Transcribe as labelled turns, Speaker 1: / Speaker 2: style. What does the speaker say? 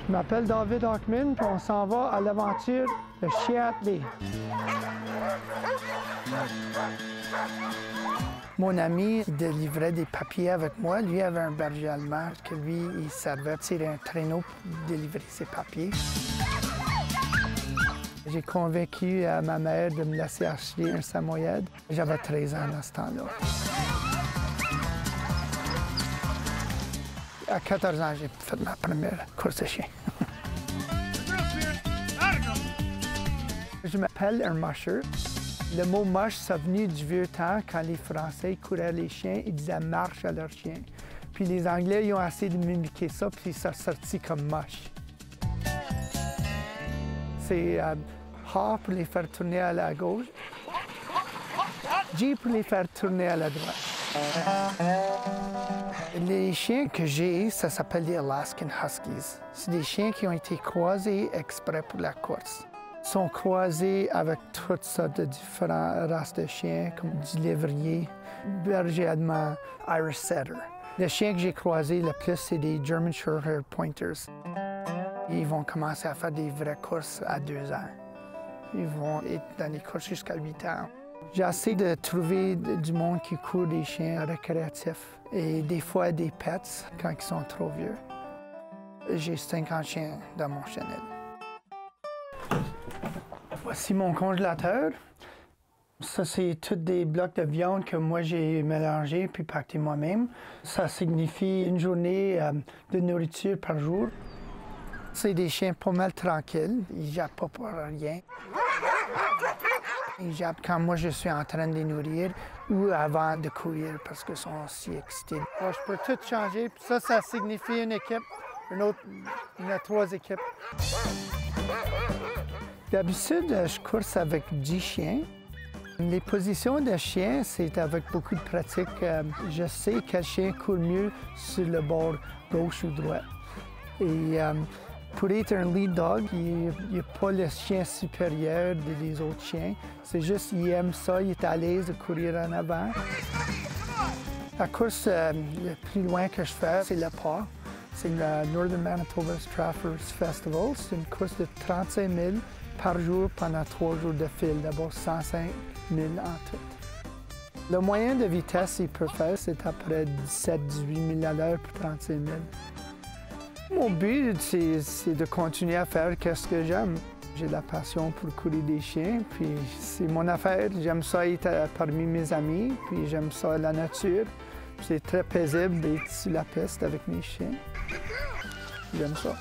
Speaker 1: Je m'appelle David Hockman, puis on s'en va à l'aventure de chien attelé. Mon ami qui délivrait des papiers avec moi, lui avait un berger allemand que lui, il servait à tirer un traîneau pour délivrer ses papiers. J'ai convaincu ma mère de me laisser acheter un samoyède. J'avais 13 ans à ce temps-là. À 14 ans, j'ai fait ma première course de chien. Je m'appelle un musher. Le mot mush, c'est venu du vieux temps quand les Français couraient les chiens, ils disaient marche à leurs chiens. Puis les Anglais, ils ont essayé de mimiquer ça, puis ça sorti comme mush. C'est ha pour les faire tourner à la gauche, G pour les faire tourner à la droite. Les chiens que j'ai, ça s'appelle des Alaskan Huskies. C'est des chiens qui ont été croisés exprès pour la course. Ils sont croisés avec toutes sortes de différentes races de chiens, comme du lévrier, berger allemand, Irish Setter. Les chiens que j'ai croisés le plus, c'est des German Shorthair Pointers. Ils vont commencer à faire des vraies courses à 2 ans. Ils vont être dans les courses jusqu'à 8 ans. J'essaie de trouver du monde qui court des chiens récréatifs et des fois des pets quand ils sont trop vieux. J'ai 50 chiens dans mon chenil. Voici mon congélateur. Ça, c'est tous des blocs de viande que moi j'ai mélangés puis pactés moi-même. Ça signifie une journée de nourriture par jour. C'est des chiens pas mal tranquilles. Ils jappent pas pour rien. Ils jappent quand moi je suis en train de les nourrir ou avant de courir parce qu'ils sont si excités. Alors, je peux tout changer. Puis ça signifie une équipe. Une autre, il y a 3 équipes. D'habitude, je course avec 10 chiens. Les positions de chiens, c'est avec beaucoup de pratique. Je sais quel chien court mieux sur le bord gauche ou droit. Et pour être un lead dog, il n'y a pas le chien supérieur des autres chiens. C'est juste qu'il aime ça, il est à l'aise de courir en avant. La course le plus loin que je fais, c'est le pas. C'est le Northern Manitoba Trappers Festival. C'est une course de 35 000 par jour pendant 3 jours de fil. D'abord 105 000 en tout. Le moyen de vitesse qu'il peut faire, c'est à peu près 17-18 000 à l'heure pour 35 000. Mon but, c'est de continuer à faire ce que j'aime. J'ai la passion pour courir des chiens, puis c'est mon affaire. J'aime ça être parmi mes amis, puis j'aime ça la nature. C'est très paisible d'être sur la piste avec mes chiens. J'aime ça.